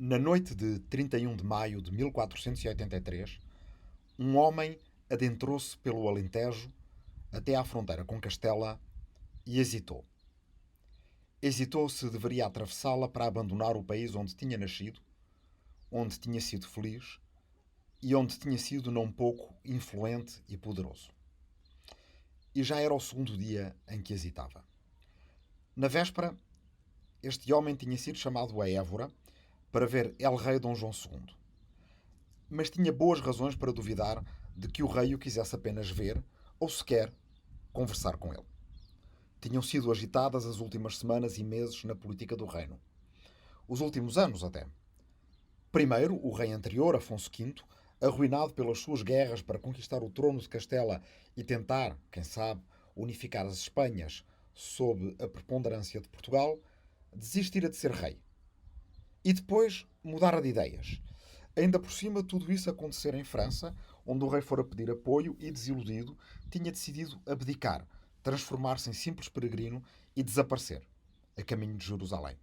Na noite de 31 de maio de 1483, um homem adentrou-se pelo Alentejo até à fronteira com Castela e hesitou. Hesitou se deveria atravessá-la para abandonar o país onde tinha nascido, onde tinha sido feliz e onde tinha sido não pouco influente e poderoso. E já era o segundo dia em que hesitava. Na véspera, este homem tinha sido chamado a Évora para ver El-Rei Dom João II. Mas tinha boas razões para duvidar de que o rei o quisesse apenas ver ou sequer conversar com ele. Tinham sido agitadas as últimas semanas e meses na política do reino. Os últimos anos, até. Primeiro, o rei anterior, Afonso V, arruinado pelas suas guerras para conquistar o trono de Castela e tentar, quem sabe, unificar as Espanhas sob a preponderância de Portugal, desistira de ser rei. E depois mudara de ideias. Ainda por cima, tudo isso acontecer em França, onde o rei fora pedir apoio e, desiludido, tinha decidido abdicar, transformar-se em simples peregrino e desaparecer, a caminho de Jerusalém.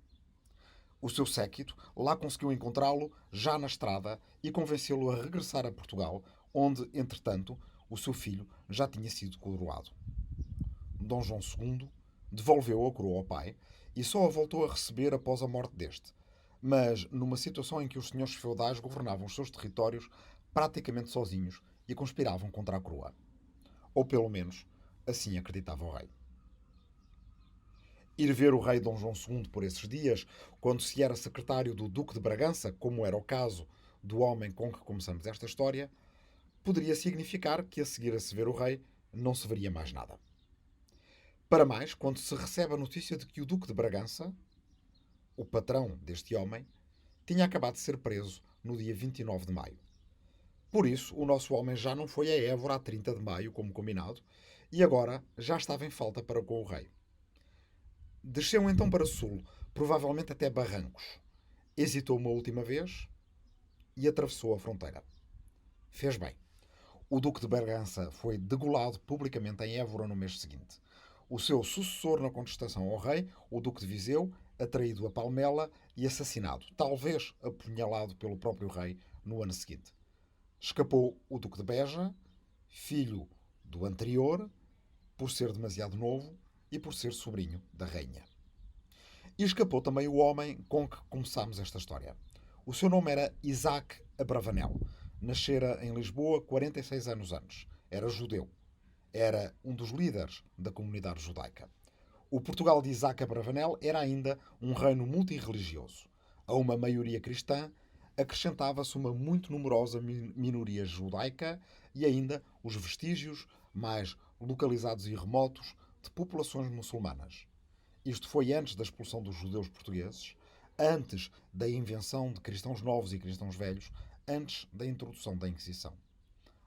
O seu séquito lá conseguiu encontrá-lo já na estrada e convencê-lo a regressar a Portugal, onde, entretanto, o seu filho já tinha sido coroado. Dom João II devolveu a coroa ao pai e só a voltou a receber após a morte deste, mas numa situação em que os senhores feudais governavam os seus territórios praticamente sozinhos e conspiravam contra a coroa. Ou pelo menos, assim acreditava o rei. Ir ver o rei Dom João II por esses dias, quando se era secretário do Duque de Bragança, como era o caso do homem com que começamos esta história, poderia significar que a seguir a se ver o rei não se veria mais nada. Para mais, quando se recebe a notícia de que o Duque de Bragança, o patrão deste homem, tinha acabado de ser preso no dia 29 de maio. Por isso, o nosso homem já não foi a Évora a 30 de maio, como combinado, e agora já estava em falta para com o rei. Desceu então para sul, provavelmente até Barrancos. Hesitou uma última vez e atravessou a fronteira. Fez bem. O Duque de Bragança foi degolado publicamente em Évora no mês seguinte. O seu sucessor na contestação ao rei, o Duque de Viseu, atraído a Palmela e assassinado, talvez apunhalado pelo próprio rei no ano seguinte. Escapou o Duque de Beja, filho do anterior, por ser demasiado novo e por ser sobrinho da rainha. E escapou também o homem com que começámos esta história. O seu nome era Isaac Abravanel. Nascera em Lisboa 46 anos antes. Era judeu. Era um dos líderes da comunidade judaica. O Portugal de Isaac Abravanel era ainda um reino multirreligioso. A uma maioria cristã acrescentava-se uma muito numerosa minoria judaica e ainda os vestígios mais localizados e remotos de populações muçulmanas. Isto foi antes da expulsão dos judeus portugueses, antes da invenção de cristãos novos e cristãos velhos, antes da introdução da Inquisição.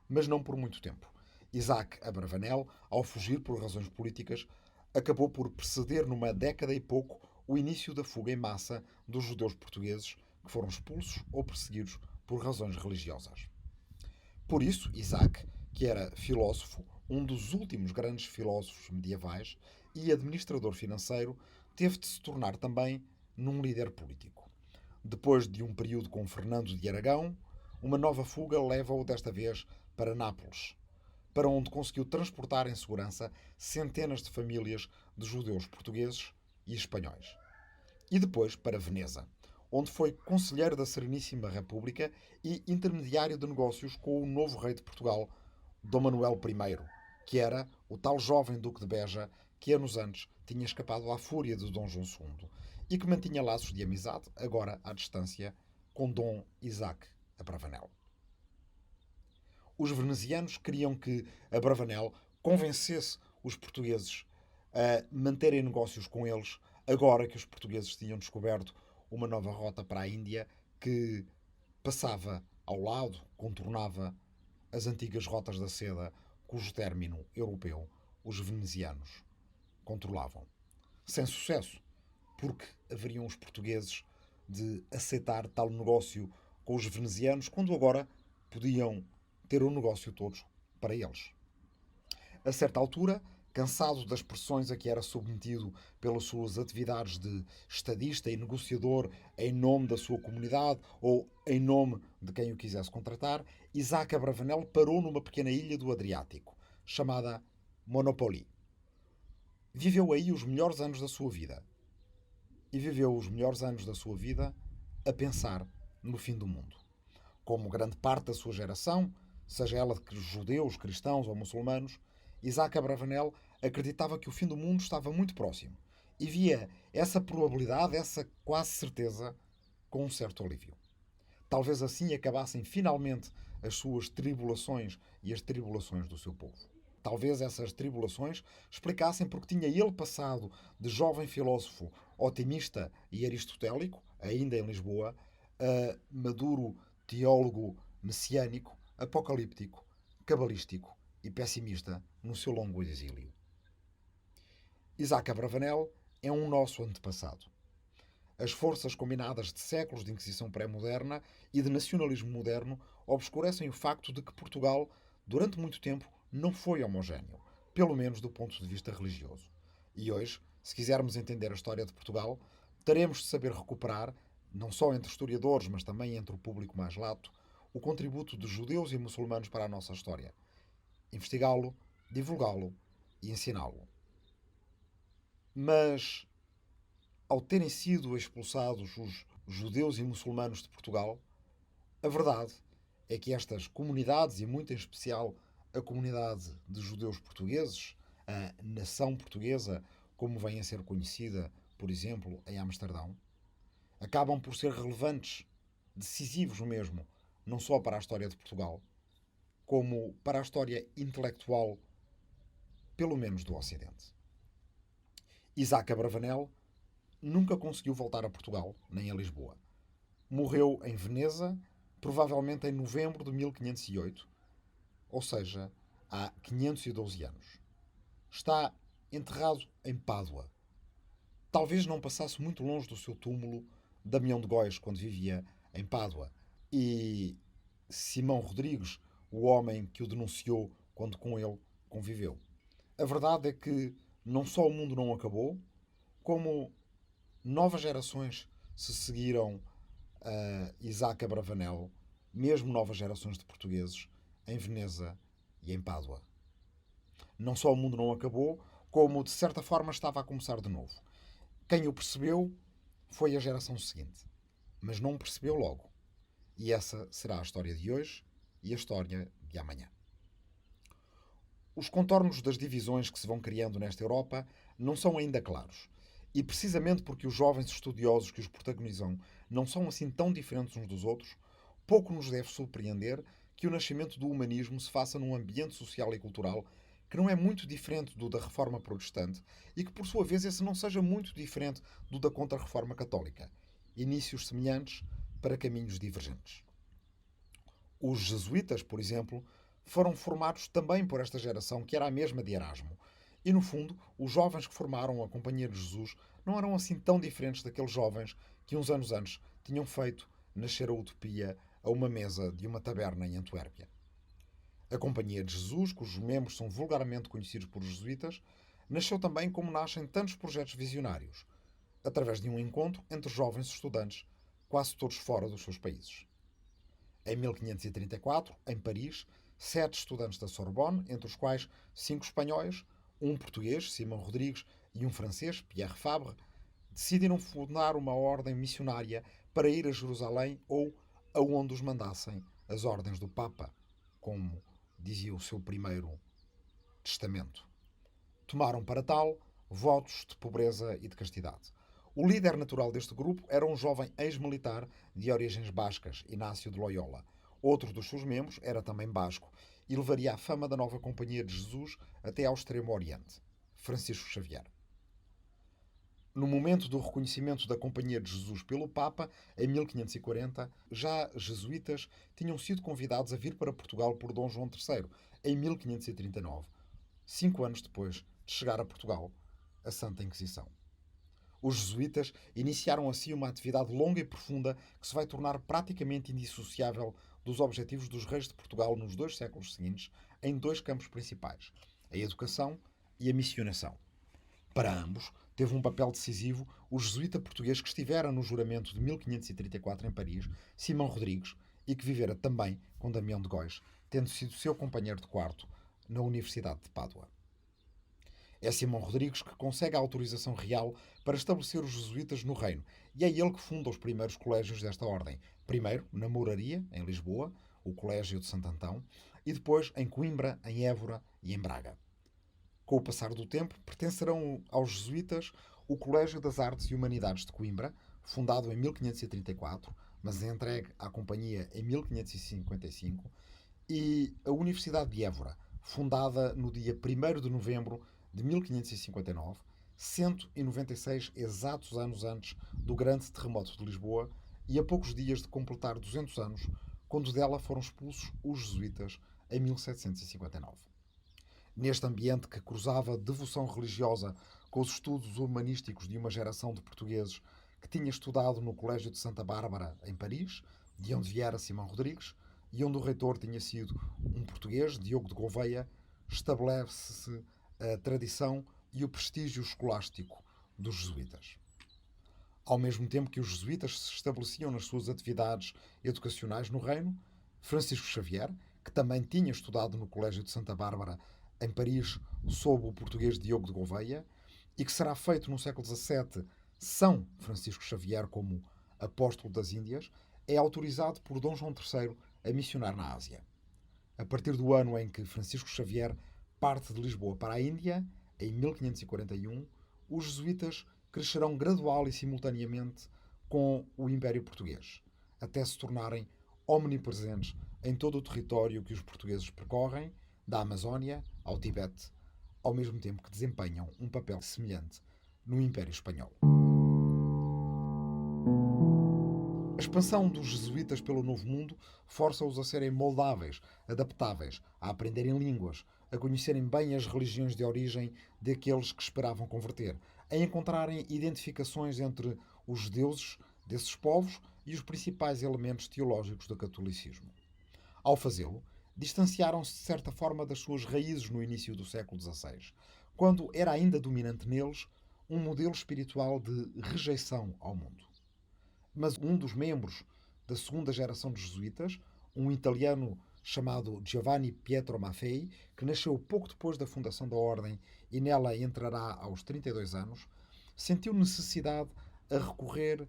Mas não por muito tempo. Isaac Abravanel, ao fugir por razões políticas, acabou por preceder numa década e pouco o início da fuga em massa dos judeus portugueses que foram expulsos ou perseguidos por razões religiosas. Por isso, Isaac, que era filósofo, um dos últimos grandes filósofos medievais e administrador financeiro, teve de se tornar também num líder político. Depois de um período com Fernando de Aragão, uma nova fuga leva-o desta vez para Nápoles, para onde conseguiu transportar em segurança centenas de famílias de judeus portugueses e espanhóis. E depois para Veneza, onde foi conselheiro da Sereníssima República e intermediário de negócios com o novo rei de Portugal, Dom Manuel I, que era o tal jovem Duque de Beja que anos antes tinha escapado à fúria de Dom João II e que mantinha laços de amizade, agora à distância, com Dom Isaac Abravanel. Os venezianos queriam que Abravanel convencesse os portugueses a manterem negócios com eles, agora que os portugueses tinham descoberto uma nova rota para a Índia que passava ao lado, contornava as antigas rotas da seda, cujo término europeu os venezianos controlavam. Sem sucesso, porque haveriam os portugueses de aceitar tal negócio com os venezianos, quando agora podiam ter o negócio todo para eles. A certa altura, cansado das pressões a que era submetido pelas suas atividades de estadista e negociador em nome da sua comunidade ou em nome de quem o quisesse contratar, Isaac Abravanel parou numa pequena ilha do Adriático, chamada Monopoly. Viveu aí os melhores anos da sua vida. E viveu os melhores anos da sua vida a pensar no fim do mundo. Como grande parte da sua geração, seja ela de judeus, cristãos ou muçulmanos, Isaac Abravanel acreditava que o fim do mundo estava muito próximo e via essa probabilidade, essa quase certeza, com um certo alívio. Talvez assim acabassem finalmente as suas tribulações e as tribulações do seu povo. Talvez essas tribulações explicassem porque tinha ele passado de jovem filósofo otimista e aristotélico, ainda em Lisboa, a maduro teólogo messiânico, apocalíptico, cabalístico e pessimista no seu longo exílio. Isaac Abravanel é um nosso antepassado. As forças combinadas de séculos de Inquisição pré-moderna e de nacionalismo moderno obscurecem o facto de que Portugal, durante muito tempo, não foi homogéneo, pelo menos do ponto de vista religioso. E hoje, se quisermos entender a história de Portugal, teremos de saber recuperar, não só entre historiadores, mas também entre o público mais lato, o contributo de judeus e muçulmanos para a nossa história. Investigá-lo, divulgá-lo e ensiná-lo. Mas, ao terem sido expulsados os judeus e muçulmanos de Portugal, a verdade é que estas comunidades, e muito em especial a comunidade de judeus portugueses, a nação portuguesa, como vem a ser conhecida, por exemplo, em Amsterdão, acabam por ser relevantes, decisivos mesmo, não só para a história de Portugal, como para a história intelectual, pelo menos do Ocidente. Isaac Abravanel nunca conseguiu voltar a Portugal, nem a Lisboa. Morreu em Veneza, provavelmente em novembro de 1508, ou seja, há 512 anos. Está enterrado em Pádua. Talvez não passasse muito longe do seu túmulo Damião de Góis, quando vivia em Pádua, e Simão Rodrigues, o homem que o denunciou quando com ele conviveu. A verdade é que não só o mundo não acabou, como novas gerações se seguiram a Isaac Abravanel, mesmo novas gerações de portugueses, em Veneza e em Pádua. Não só o mundo não acabou, como de certa forma estava a começar de novo. Quem o percebeu foi a geração seguinte, mas não percebeu logo. E essa será a história de hoje e a história de amanhã. Os contornos das divisões que se vão criando nesta Europa não são ainda claros. E precisamente porque os jovens estudiosos que os protagonizam não são assim tão diferentes uns dos outros, pouco nos deve surpreender que o nascimento do humanismo se faça num ambiente social e cultural que não é muito diferente do da Reforma Protestante e que, por sua vez, esse não seja muito diferente do da Contra-Reforma Católica. Inícios semelhantes para caminhos divergentes. Os jesuítas, por exemplo, foram formados também por esta geração que era a mesma de Erasmo. E, no fundo, os jovens que formaram a Companhia de Jesus não eram assim tão diferentes daqueles jovens que uns anos antes tinham feito nascer a utopia a uma mesa de uma taberna em Antuérpia. A Companhia de Jesus, cujos membros são vulgarmente conhecidos por jesuítas, nasceu também como nascem tantos projetos visionários, através de um encontro entre jovens estudantes, quase todos fora dos seus países. Em 1534, em Paris, 7 estudantes da Sorbonne, entre os quais 5 espanhóis, um português, Simão Rodrigues, e um francês, Pierre Fabre, decidiram fundar uma ordem missionária para ir a Jerusalém ou aonde os mandassem as ordens do Papa, como dizia o seu primeiro testamento. Tomaram para tal votos de pobreza e de castidade. O líder natural deste grupo era um jovem ex-militar de origens bascas, Inácio de Loyola. Outro dos seus membros era também basco e levaria a fama da nova Companhia de Jesus até ao Extremo Oriente, Francisco Xavier. No momento do reconhecimento da Companhia de Jesus pelo Papa, em 1540, já jesuítas tinham sido convidados a vir para Portugal por Dom João III, em 1539, 5 anos depois de chegar a Portugal a Santa Inquisição. Os jesuítas iniciaram assim uma atividade longa e profunda que se vai tornar praticamente indissociável dos objetivos dos reis de Portugal nos 2 séculos seguintes, em 2 campos principais: a educação e a missionação. Para ambos, teve um papel decisivo o jesuíta português que estivera no juramento de 1534 em Paris, Simão Rodrigues, e que vivera também com Damião de Góis, tendo sido seu companheiro de quarto na Universidade de Pádua. É Simão Rodrigues que consegue a autorização real para estabelecer os jesuítas no reino, e é ele que funda os primeiros colégios desta ordem. Primeiro, na Mouraria, em Lisboa, o Colégio de Santo Antão, e depois em Coimbra, em Évora e em Braga. Com o passar do tempo, pertencerão aos jesuítas o Colégio das Artes e Humanidades de Coimbra, fundado em 1534, mas entregue à Companhia em 1555, e a Universidade de Évora, fundada no dia 1º de novembro de 1559, 196 exatos anos antes do grande terremoto de Lisboa e a poucos dias de completar 200 anos, quando dela foram expulsos os jesuítas em 1759. Neste ambiente que cruzava devoção religiosa com os estudos humanísticos de uma geração de portugueses que tinha estudado no Colégio de Santa Bárbara, em Paris, de onde viera Simão Rodrigues, e onde o reitor tinha sido um português, Diogo de Gouveia, estabelece-se a tradição e o prestígio escolástico dos jesuítas. Ao mesmo tempo que os jesuítas se estabeleciam nas suas atividades educacionais no reino, Francisco Xavier, que também tinha estudado no Colégio de Santa Bárbara, em Paris, sob o português Diogo de Gouveia, e que será feito no século XVII São Francisco Xavier como apóstolo das Índias, é autorizado por Dom João III a missionar na Ásia. A partir do ano em que Francisco Xavier parte de Lisboa para a Índia, em 1541, os jesuítas crescerão gradual e simultaneamente com o Império Português, até se tornarem omnipresentes em todo o território que os portugueses percorrem, da Amazónia ao Tibete, ao mesmo tempo que desempenham um papel semelhante no Império Espanhol. A expansão dos jesuítas pelo Novo Mundo força-os a serem moldáveis, adaptáveis, a aprenderem línguas, a conhecerem bem as religiões de origem daqueles que esperavam converter, a encontrarem identificações entre os deuses desses povos e os principais elementos teológicos do catolicismo. Ao fazê-lo, distanciaram-se de certa forma das suas raízes no início do século XVI, quando era ainda dominante neles um modelo espiritual de rejeição ao mundo. Mas um dos membros da segunda geração de jesuítas, um italiano chamado Giovanni Pietro Maffei, que nasceu pouco depois da fundação da ordem e nela entrará aos 32 anos, sentiu necessidade a recorrer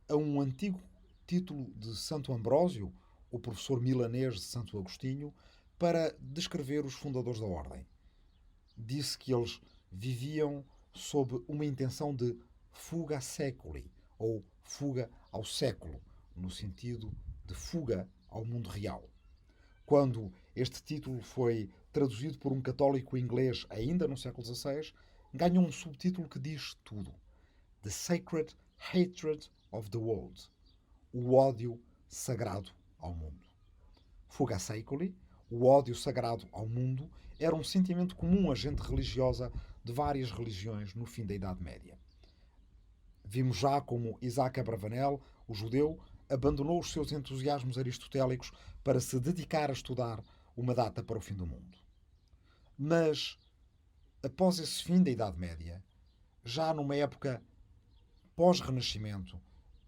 a um antigo título de Santo Ambrósio, o professor milanês de Santo Agostinho, para descrever os fundadores da ordem. Disse que eles viviam sob uma intenção de fuga seculi, ou fuga ao século, no sentido de fuga ao mundo real. Quando este título foi traduzido por um católico inglês ainda no século XVI, ganhou um subtítulo que diz tudo: The Sacred Hatred of the World, o ódio sagrado ao mundo. Fuga seculi, o ódio sagrado ao mundo, era um sentimento comum à gente religiosa de várias religiões no fim da Idade Média. Vimos já como Isaac Abravanel, o judeu, abandonou os seus entusiasmos aristotélicos para se dedicar a estudar uma data para o fim do mundo. Mas, após esse fim da Idade Média, já numa época pós-Renascimento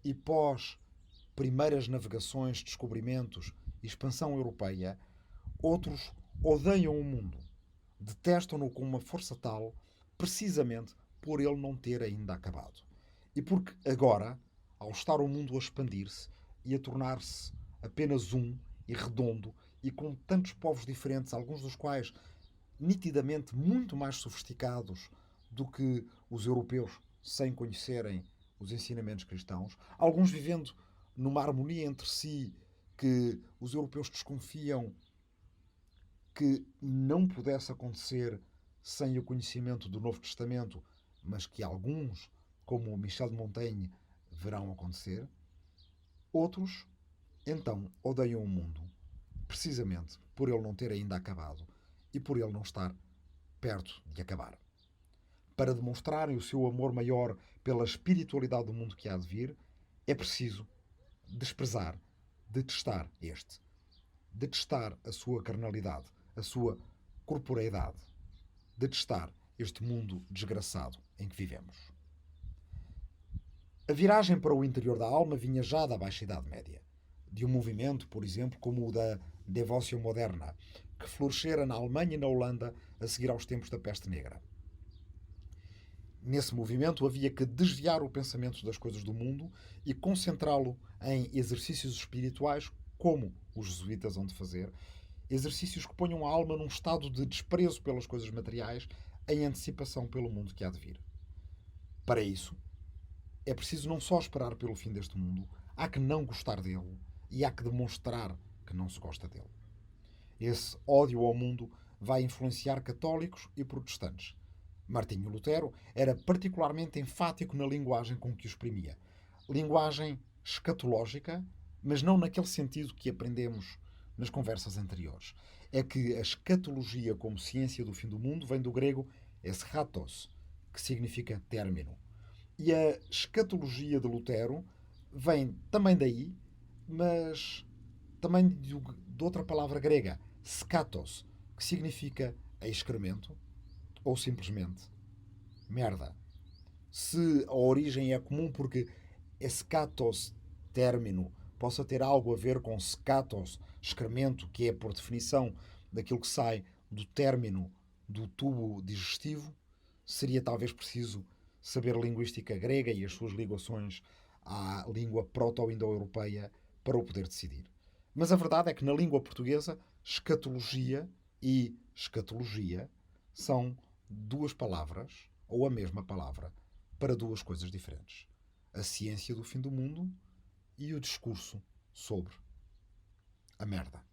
e pós primeiras navegações, descobrimentos e expansão europeia, outros odeiam o mundo, detestam-no com uma força tal, precisamente por ele não ter ainda acabado. E porque agora, ao estar o mundo a expandir-se e a tornar-se apenas um e redondo e com tantos povos diferentes, alguns dos quais nitidamente muito mais sofisticados do que os europeus, sem conhecerem os ensinamentos cristãos, alguns vivendo numa harmonia entre si que os europeus desconfiam que não pudesse acontecer sem o conhecimento do Novo Testamento, mas que alguns, como Michel de Montaigne, verão acontecer. Outros, então, odeiam o mundo, precisamente por ele não ter ainda acabado e por ele não estar perto de acabar. Para demonstrarem o seu amor maior pela espiritualidade do mundo que há de vir, é preciso desprezar, detestar este. Detestar a sua carnalidade, a sua corporeidade. Detestar este mundo desgraçado em que vivemos. A viragem para o interior da alma vinha já da Baixa Idade Média, de um movimento, por exemplo, como o da Devoção Moderna, que florescera na Alemanha e na Holanda a seguir aos tempos da peste negra. Nesse movimento havia que desviar o pensamento das coisas do mundo e concentrá-lo em exercícios espirituais, como os jesuítas hão de fazer, exercícios que ponham a alma num estado de desprezo pelas coisas materiais, em antecipação pelo mundo que há de vir. Para isso, é preciso não só esperar pelo fim deste mundo, há que não gostar dele e há que demonstrar que não se gosta dele. Esse ódio ao mundo vai influenciar católicos e protestantes. Martinho Lutero era particularmente enfático na linguagem com que o exprimia. Linguagem escatológica, mas não naquele sentido que aprendemos nas conversas anteriores. É que a escatologia como ciência do fim do mundo vem do grego eschatos, que significa término. E a escatologia de Lutero vem também daí, mas também de outra palavra grega, skatos, que significa excremento ou simplesmente merda. Se a origem é comum porque escatos, término, possa ter algo a ver com scatos, excremento, que é por definição daquilo que sai do término do tubo digestivo, seria talvez preciso saber linguística grega e as suas ligações à língua proto-indo-europeia para o poder decidir. Mas a verdade é que na língua portuguesa, escatologia e escatologia são duas palavras, ou a mesma palavra, para duas coisas diferentes. A ciência do fim do mundo e o discurso sobre a merda.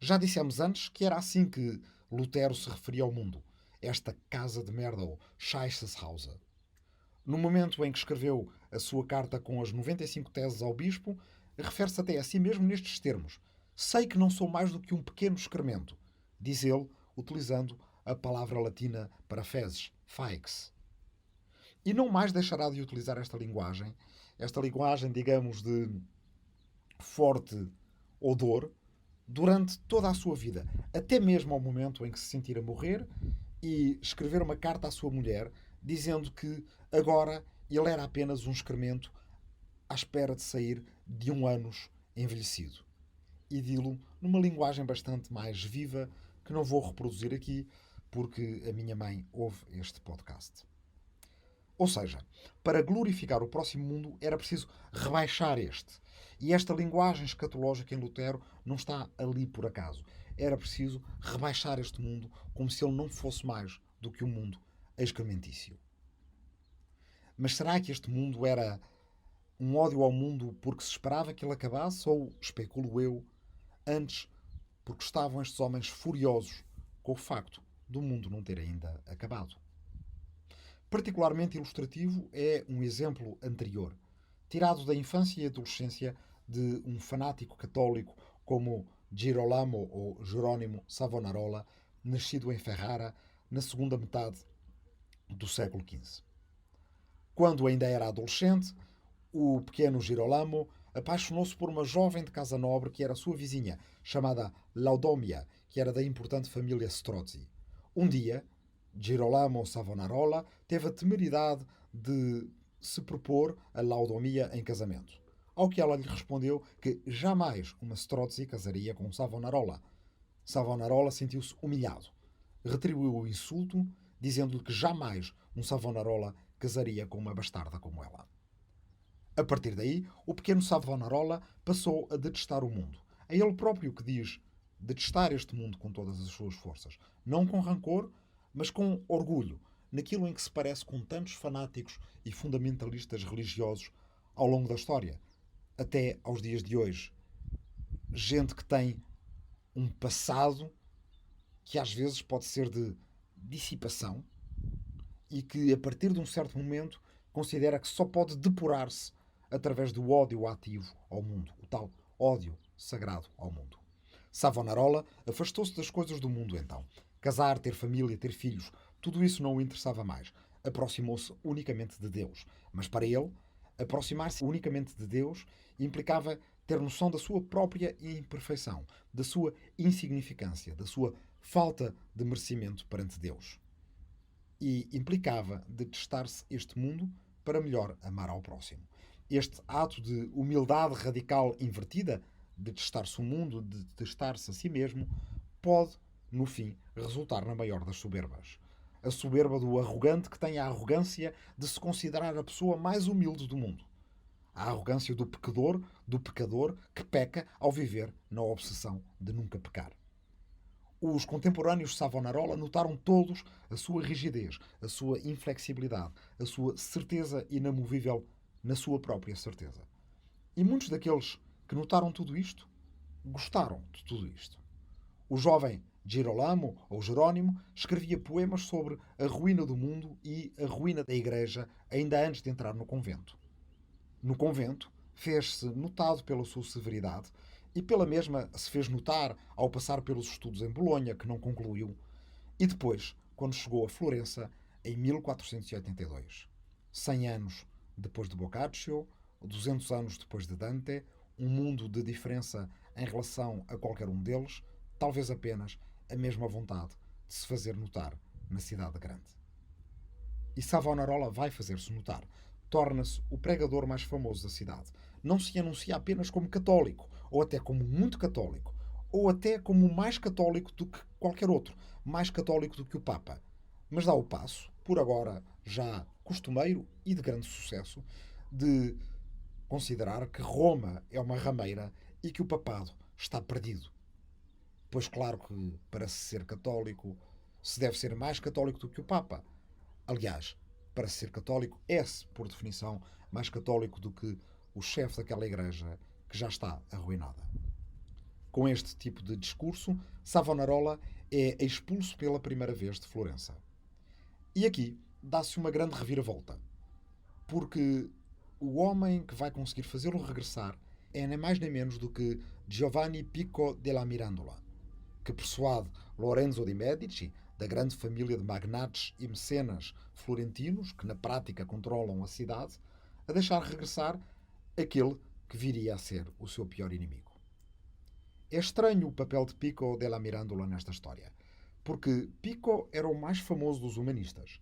Já dissemos antes que era assim que Lutero se referia ao mundo. Esta casa de merda, ou Scheisseshauser. No momento em que escreveu a sua carta com as 95 teses ao bispo, refere-se até a si mesmo nestes termos. Sei que não sou mais do que um pequeno excremento, diz ele, utilizando a palavra latina para fezes, faix. E não mais deixará de utilizar esta linguagem, digamos, de forte odor, durante toda a sua vida, até mesmo ao momento em que se sentir a morrer e escrever uma carta à sua mulher dizendo que agora ele era apenas um excremento à espera de sair de um ânus envelhecido. E dilo numa linguagem bastante mais viva que não vou reproduzir aqui porque a minha mãe ouve este podcast. Ou seja, para glorificar o próximo mundo era preciso rebaixar este. E esta linguagem escatológica em Lutero não está ali por acaso. Era preciso rebaixar este mundo como se ele não fosse mais do que um mundo excrementício. Mas será que este mundo era um ódio ao mundo porque se esperava que ele acabasse? Ou, especulo eu, antes porque estavam estes homens furiosos com o facto do mundo não ter ainda acabado? Particularmente ilustrativo é um exemplo anterior, tirado da infância e adolescência de um fanático católico como Girolamo ou Jerónimo Savonarola, nascido em Ferrara na segunda metade do século XV. Quando ainda era adolescente, o pequeno Girolamo apaixonou-se por uma jovem de casa nobre que era sua vizinha, chamada Laodomia, que era da importante família Strozzi. Um dia, Girolamo Savonarola teve a temeridade de se propor a Laodomia em casamento. Ao que ela lhe respondeu que jamais uma Strozzi casaria com Savonarola. Savonarola sentiu-se humilhado. Retribuiu o insulto, dizendo-lhe que jamais um Savonarola casaria com uma bastarda como ela. A partir daí, o pequeno Savonarola passou a detestar o mundo. É ele próprio que diz detestar este mundo com todas as suas forças. Não com rancor, mas com orgulho, naquilo em que se parece com tantos fanáticos e fundamentalistas religiosos ao longo da história, até aos dias de hoje. Gente que tem um passado que às vezes pode ser de dissipação e que, a partir de um certo momento, considera que só pode depurar-se através do ódio ativo ao mundo, o tal ódio sagrado ao mundo. Savonarola afastou-se das coisas do mundo então. Casar, ter família, ter filhos, tudo isso não o interessava mais. Aproximou-se unicamente de Deus. Mas para ele, aproximar-se unicamente de Deus implicava ter noção da sua própria imperfeição, da sua insignificância, da sua falta de merecimento perante Deus. e implicava detestar-se este mundo para melhor amar ao próximo. Este ato de humildade radical invertida, de detestar-se o mundo, de detestar-se a si mesmo, pode, no fim, resultar na maior das soberbas. A soberba do arrogante que tem a arrogância de se considerar a pessoa mais humilde do mundo. A arrogância do pecador que peca ao viver na obsessão de nunca pecar. Os contemporâneos de Savonarola notaram todos a sua rigidez, a sua inflexibilidade, a sua certeza inamovível na sua própria certeza. E muitos daqueles que notaram tudo isto gostaram de tudo isto. O jovem Girolamo, ou Jerónimo, escrevia poemas sobre a ruína do mundo e a ruína da Igreja ainda antes de entrar no convento. No convento, fez-se notado pela sua severidade e pela mesma se fez notar ao passar pelos estudos em Bolonha, que não concluiu, e depois, quando chegou a Florença, em 1482. 100 anos depois de Boccaccio, 200 anos depois de Dante, um mundo de diferença em relação a qualquer um deles, talvez apenas a mesma vontade de se fazer notar na cidade grande. E Savonarola vai fazer-se notar. Torna-se o pregador mais famoso da cidade. Não se anuncia apenas como católico, ou até como muito católico, ou até como mais católico do que qualquer outro, mais católico do que o Papa. Mas dá o passo, por agora já costumeiro e de grande sucesso, de considerar que Roma é uma rameira e que o papado está perdido. Pois claro que para se ser católico se deve ser mais católico do que o Papa. Aliás, para ser católico é-se, por definição, mais católico do que o chefe daquela igreja que já está arruinada. Com este tipo de discurso, Savonarola é expulso pela primeira vez de Florença. E aqui dá-se uma grande reviravolta, porque o homem que vai conseguir fazê-lo regressar é nem mais nem menos do que Giovanni Pico della Mirandola, que persuade Lorenzo de Medici, da grande família de magnates e mecenas florentinos, que na prática controlam a cidade, a deixar regressar aquele que viria a ser o seu pior inimigo. É estranho o papel de Pico della Mirandola nesta história, porque Pico era o mais famoso dos humanistas,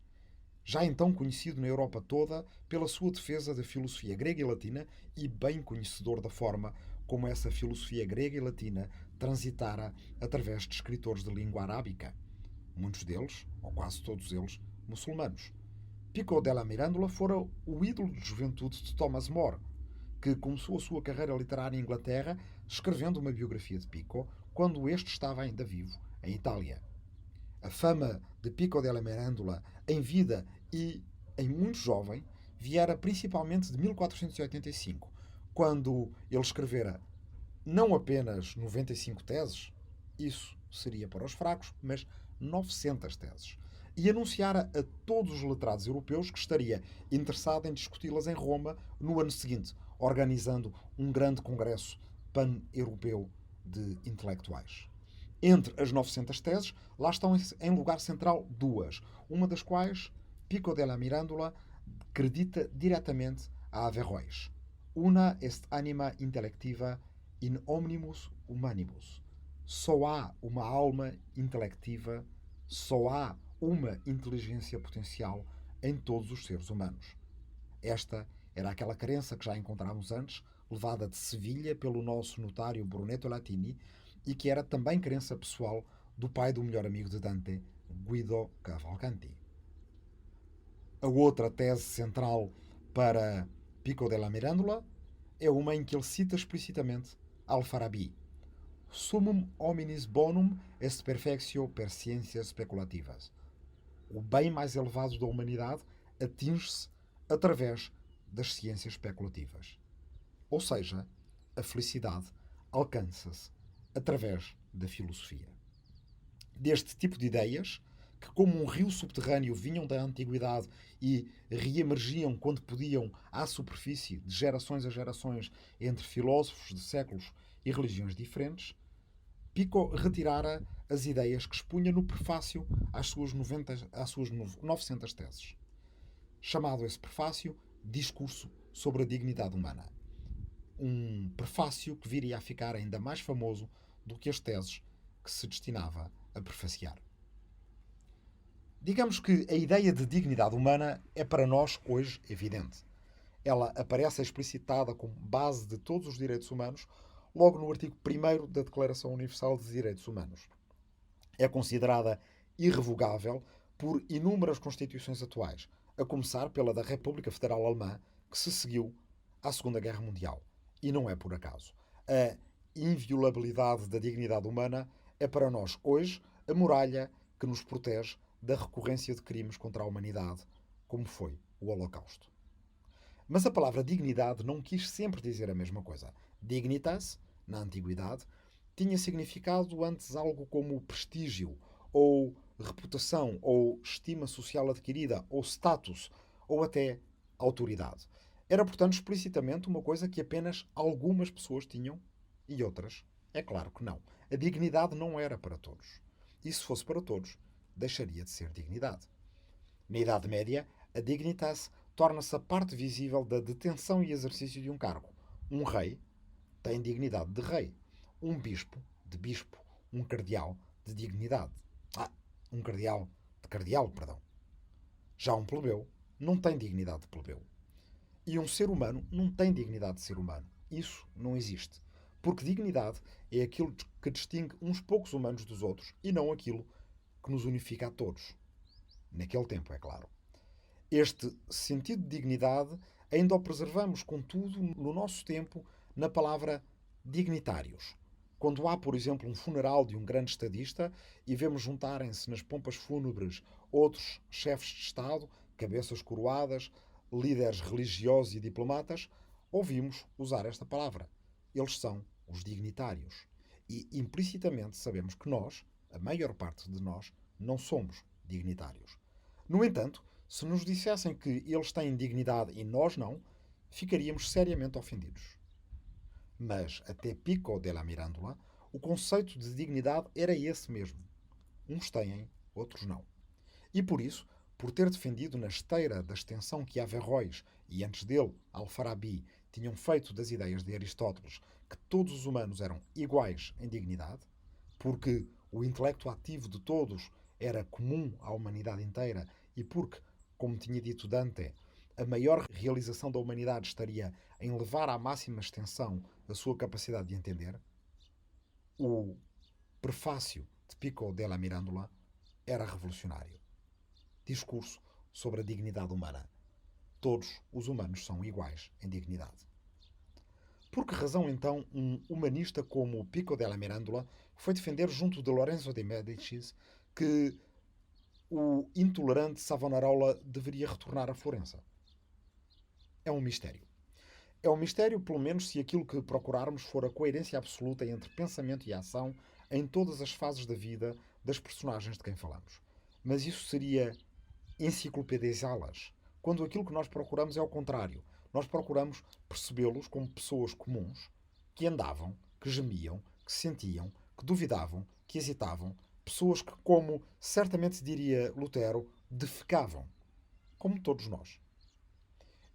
já então conhecido na Europa toda pela sua defesa da filosofia grega e latina e bem conhecedor da forma como essa filosofia grega e latina transitara através de escritores de língua arábica, muitos deles, ou quase todos eles, muçulmanos. Pico della Mirandola fora o ídolo de juventude de Thomas More, que começou a sua carreira literária em Inglaterra escrevendo uma biografia de Pico quando este estava ainda vivo em Itália. A fama de Pico della Mirandola em vida e em muito jovem viera principalmente de 1485, quando ele escrevera não apenas 95 teses, isso seria para os fracos, mas 900 teses, e anunciara a todos os letrados europeus que estaria interessado em discuti-las em Roma no ano seguinte, organizando um grande congresso pan-europeu de intelectuais. Entre as 900 teses, lá estão em lugar central duas, uma das quais Pico della Mirandola acredita diretamente a Averroes. Una est anima intellectiva in omnibus humanibus. Só há uma alma intelectiva, só há uma inteligência potencial em todos os seres humanos. Esta era aquela crença que já encontramos antes, levada de Sevilha pelo nosso notário Brunetto Latini, e que era também crença pessoal do pai do melhor amigo de Dante, Guido Cavalcanti. A outra tese central para Pico della Mirandola é uma em que ele cita explicitamente Al-Farabi. Summum hominis bonum est perfectio per scientias speculativas. O bem mais elevado da humanidade atinge-se através das ciências especulativas. Ou seja, a felicidade alcança-se através da filosofia. Deste tipo de ideias, que como um rio subterrâneo vinham da antiguidade e reemergiam quando podiam à superfície de gerações a gerações entre filósofos de séculos e religiões diferentes, Pico retirara as ideias que expunha no prefácio às suas 900 teses. Chamado esse prefácio Discurso sobre a Dignidade Humana. Um prefácio que viria a ficar ainda mais famoso do que as teses que se destinava a prefaciar. Digamos que a ideia de dignidade humana é para nós hoje evidente. Ela aparece explicitada como base de todos os direitos humanos logo no artigo 1º da Declaração Universal de Direitos Humanos. É considerada irrevogável por inúmeras constituições atuais, a começar pela da República Federal Alemã, que se seguiu à Segunda Guerra Mundial. E não é por acaso. A inviolabilidade da dignidade humana é para nós hoje a muralha que nos protege da recorrência de crimes contra a humanidade, como foi o Holocausto. Mas a palavra dignidade não quis sempre dizer a mesma coisa. Dignitas, na antiguidade, tinha significado antes algo como prestígio, ou reputação, ou estima social adquirida, ou status, ou até autoridade. Era, portanto, explicitamente uma coisa que apenas algumas pessoas tinham e outras, é claro que não. A dignidade não era para todos. E se fosse para todos, deixaria de ser dignidade. Na Idade Média, a dignitas torna-se a parte visível da detenção e exercício de um cargo. Um rei tem dignidade de rei. Um bispo, de bispo. Um cardeal, de dignidade. Um cardeal, de cardeal, perdão. Já um plebeu não tem dignidade de plebeu. E um ser humano não tem dignidade de ser humano. Isso não existe. Porque dignidade é aquilo que distingue uns poucos humanos dos outros e não aquilo que nos unifica a todos. Naquele tempo, é claro. Este sentido de dignidade ainda o preservamos, contudo, no nosso tempo, na palavra dignitários. Quando há, por exemplo, um funeral de um grande estadista e vemos juntarem-se nas pompas fúnebres outros chefes de Estado, cabeças coroadas, líderes religiosos e diplomatas, ouvimos usar esta palavra. Eles são os dignitários. E implicitamente sabemos que nós, a maior parte de nós, não somos dignitários. No entanto, se nos dissessem que eles têm dignidade e nós não, ficaríamos seriamente ofendidos. Mas, até Pico della Mirandola, o conceito de dignidade era esse mesmo. Uns têm, outros não. E por isso, por ter defendido na esteira da extensão que Averroes e antes dele Alfarabi tinham feito das ideias de Aristóteles que todos os humanos eram iguais em dignidade, porque o intelecto ativo de todos era comum à humanidade inteira e porque, como tinha dito Dante, a maior realização da humanidade estaria em levar à máxima extensão a sua capacidade de entender, o prefácio de Pico della Mirandola era revolucionário. Discurso sobre a dignidade humana. Todos os humanos são iguais em dignidade. Por que razão, então, um humanista como Pico della Mirandola foi defender junto de Lorenzo de Medici que o intolerante Savonarola deveria retornar a Florença? É um mistério. É um mistério, pelo menos, se aquilo que procurarmos for a coerência absoluta entre pensamento e ação em todas as fases da vida das personagens de quem falamos. Mas isso seria enciclopedizá-las, quando aquilo que nós procuramos é o contrário. Nós procuramos percebê-los como pessoas comuns que andavam, que gemiam, que sentiam, que duvidavam, que hesitavam, pessoas que, como certamente diria Lutero, defecavam, como todos nós.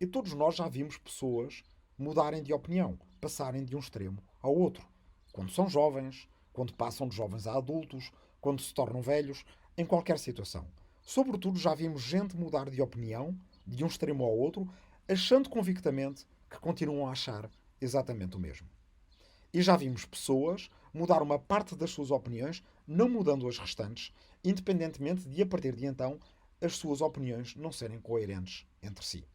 E todos nós já vimos pessoas mudarem de opinião, passarem de um extremo ao outro. Quando são jovens, quando passam de jovens a adultos, quando se tornam velhos, em qualquer situação. Sobretudo, já vimos gente mudar de opinião, de um extremo ao outro, achando convictamente que continuam a achar exatamente o mesmo. E já vimos pessoas mudar uma parte das suas opiniões, não mudando as restantes, independentemente de, a partir de então, as suas opiniões não serem coerentes entre si.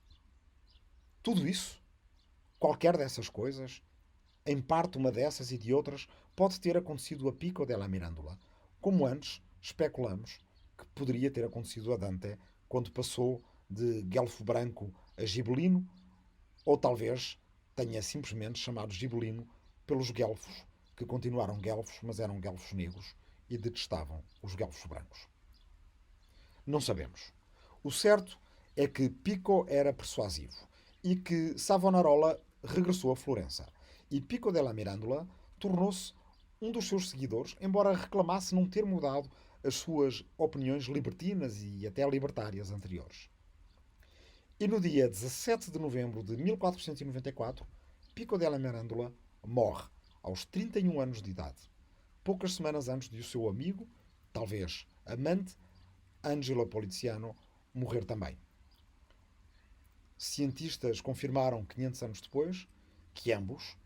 Tudo isso, qualquer dessas coisas, em parte uma dessas e de outras, pode ter acontecido a Pico della Mirandola, como antes especulamos que poderia ter acontecido a Dante quando passou de guelfo branco a gibelino, ou talvez tenha simplesmente chamado gibelino pelos guelfos, que continuaram guelfos, mas eram guelfos negros e detestavam os guelfos brancos. Não sabemos. O certo é que Pico era persuasivo e que Savonarola regressou a Florença. E Pico della Mirandola tornou-se um dos seus seguidores, embora reclamasse não ter mudado as suas opiniões libertinas e até libertárias anteriores. E no dia 17 de novembro de 1494, Pico della Mirandola morre aos 31 anos de idade, poucas semanas antes de o seu amigo, talvez amante, Angelo Poliziano morrer também. Cientistas confirmaram 500 anos depois que ambos,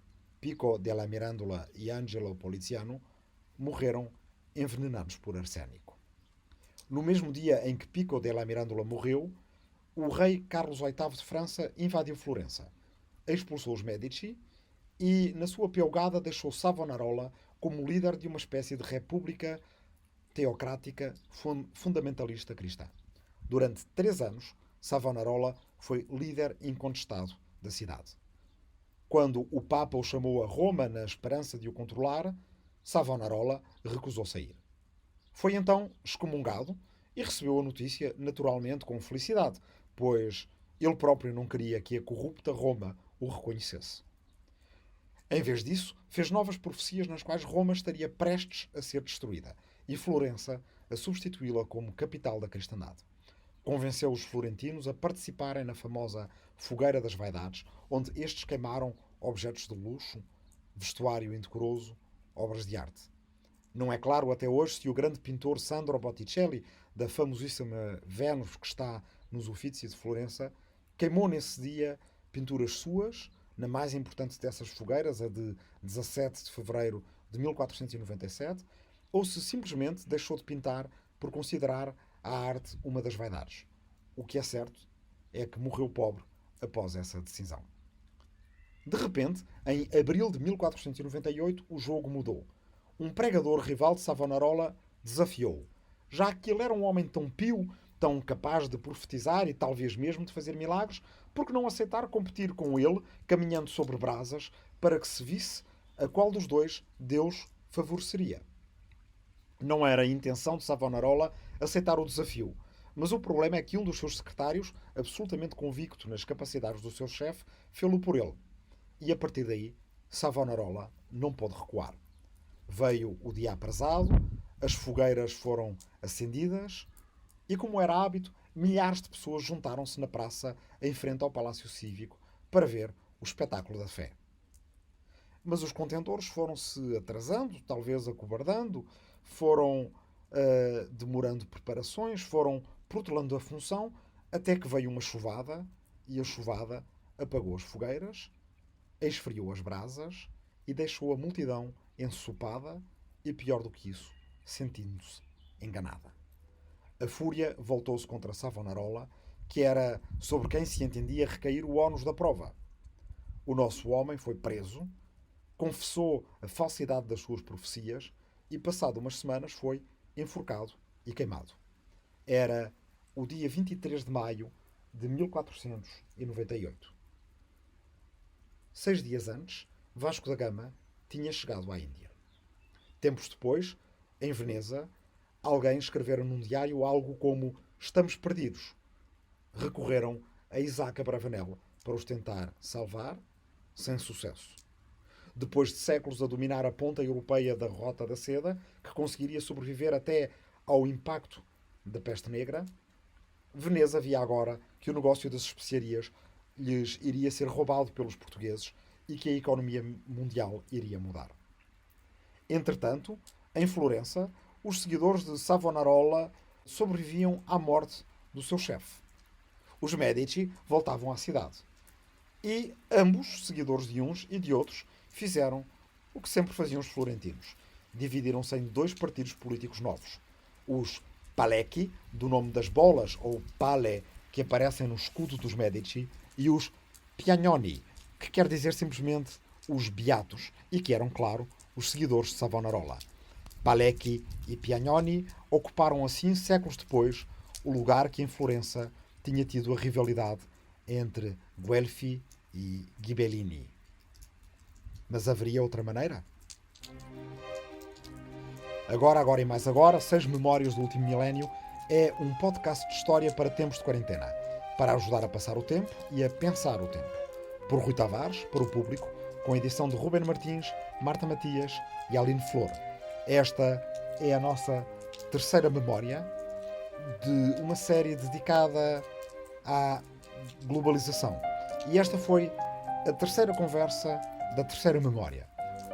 Pico della Mirandola e Angelo Poliziano, morreram envenenados por arsénico. No mesmo dia em que Pico della Mirandola morreu, o rei Carlos VIII de França invadiu Florença, expulsou os Medici e, na sua piaugada, deixou Savonarola como líder de uma espécie de república teocrática fundamentalista cristã. Durante 3 anos, Savonarola foi líder incontestado da cidade. Quando o Papa o chamou a Roma na esperança de o controlar, Savonarola recusou sair. Foi então excomungado e recebeu a notícia naturalmente com felicidade, pois ele próprio não queria que a corrupta Roma o reconhecesse. Em vez disso, fez novas profecias nas quais Roma estaria prestes a ser destruída e Florença a substituí-la como capital da cristandade. Convenceu os florentinos a participarem na famosa Fogueira das Vaidades, onde estes queimaram objetos de luxo, vestuário indecoroso, obras de arte. Não é claro até hoje se o grande pintor Sandro Botticelli, da famosíssima Vênus que está nos Uffizi de Florença, queimou nesse dia pinturas suas, na mais importante dessas fogueiras, a de 17 de fevereiro de 1497, ou se simplesmente deixou de pintar por considerar a arte uma das vaidades. O que é certo é que morreu pobre após essa decisão. De repente, em abril de 1498, o jogo mudou. Um pregador rival de Savonarola desafiou-o. Já que ele era um homem tão pio, tão capaz de profetizar e talvez mesmo de fazer milagres, por que não aceitar competir com ele, caminhando sobre brasas, para que se visse a qual dos dois Deus favoreceria? Não era a intenção de Savonarola aceitar o desafio, mas o problema é que um dos seus secretários, absolutamente convicto nas capacidades do seu chefe, fê-lo por ele. E a partir daí, Savonarola não pôde recuar. Veio o dia aprazado, as fogueiras foram acendidas e, como era hábito, milhares de pessoas juntaram-se na praça em frente ao Palácio Cívico para ver o espetáculo da fé. Mas os contentores foram-se atrasando, talvez acobardando, foram demorando preparações, foram protelando a função, até que veio uma chuvada e a chuvada apagou as fogueiras, esfriou as brasas e deixou a multidão ensopada e, pior do que isso, sentindo-se enganada. A fúria voltou-se contra Savonarola, que era sobre quem se entendia recair o ónus da prova. O nosso homem foi preso, confessou a falsidade das suas profecias e, passado umas semanas, foi enforcado e queimado. Era o dia 23 de maio de 1498. 6 dias antes, Vasco da Gama tinha chegado à Índia. Tempos depois, em Veneza, alguém escrevera num diário algo como "Estamos perdidos". Recorreram a Isaac Abravanel para os tentar salvar, sem sucesso. Depois de séculos a dominar a ponta europeia da Rota da Seda, que conseguiria sobreviver até ao impacto da peste negra, Veneza via agora que o negócio das especiarias lhes iria ser roubado pelos portugueses e que a economia mundial iria mudar. Entretanto, em Florença, os seguidores de Savonarola sobreviviam à morte do seu chefe. Os Medici voltavam à cidade. E ambos, seguidores de uns e de outros, fizeram o que sempre faziam os florentinos. Dividiram-se em 2 partidos políticos novos. Os Palecchi, do nome das bolas, ou Pale, que aparecem no escudo dos Medici, e os Piagnoni, que quer dizer simplesmente os Beatos, e que eram, claro, os seguidores de Savonarola. Palecchi e Piagnoni ocuparam assim, séculos depois, o lugar que em Florença tinha tido a rivalidade entre Guelfi e Ghibellini. Mas haveria outra maneira? Agora e mais agora, 6 Memórias do Último Milénio é um podcast de história para tempos de quarentena, para ajudar a passar o tempo e a pensar o tempo. Por Rui Tavares, para o público, com a edição de Ruben Martins, Marta Matias e Aline Flor. Esta é a nossa terceira memória de uma série dedicada à globalização. E esta foi a terceira conversa da terceira memória.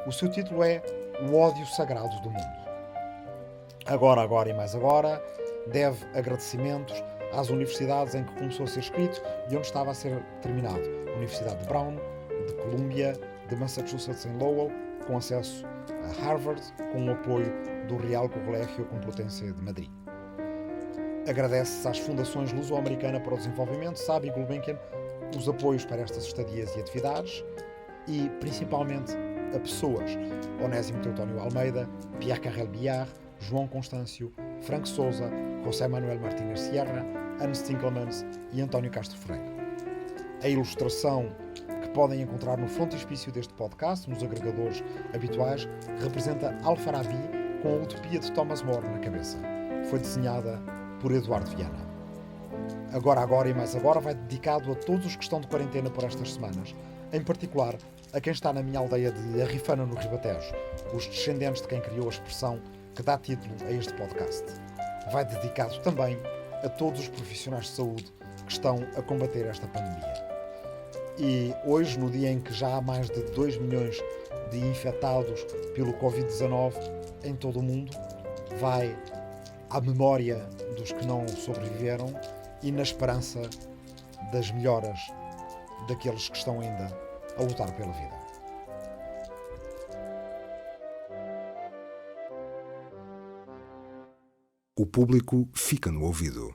O seu título é O Ódio Sagrado do Mundo. Agora e mais agora, Deve agradecimentos às universidades em que começou a ser escrito e onde estava a ser terminado. Universidade de Brown, de Columbia, de Massachusetts em Lowell, com acesso a Harvard, com o apoio do Real Colegio Complutense de Madrid. Agradece-se às fundações Luso-Americana para o Desenvolvimento, SAB e Gulbenkian, os apoios para estas estadias e atividades e, principalmente, a pessoas: Onésimo Teutónio Almeida, Pierre Carrel Billard, João Constâncio, Frank Souza, José Manuel Martínez Sierra, Anne Stinkelmans e António Castro Freire. A ilustração que podem encontrar no frontispício deste podcast, nos agregadores habituais, representa Al-Farabi com a utopia de Thomas More na cabeça. Foi desenhada por Eduardo Viana. Agora e mais agora vai dedicado a todos os que estão de quarentena por estas semanas, em particular a quem está na minha aldeia de Arrifana, no Ribatejo, os descendentes de quem criou a expressão que dá título a este podcast. Vai dedicado também a todos os profissionais de saúde que estão a combater esta pandemia. E hoje, no dia em que já há mais de 2 milhões de infectados pelo Covid-19 em todo o mundo, vai à memória dos que não sobreviveram e na esperança das melhoras daqueles que estão ainda a lutar pela vida. O público fica no ouvido.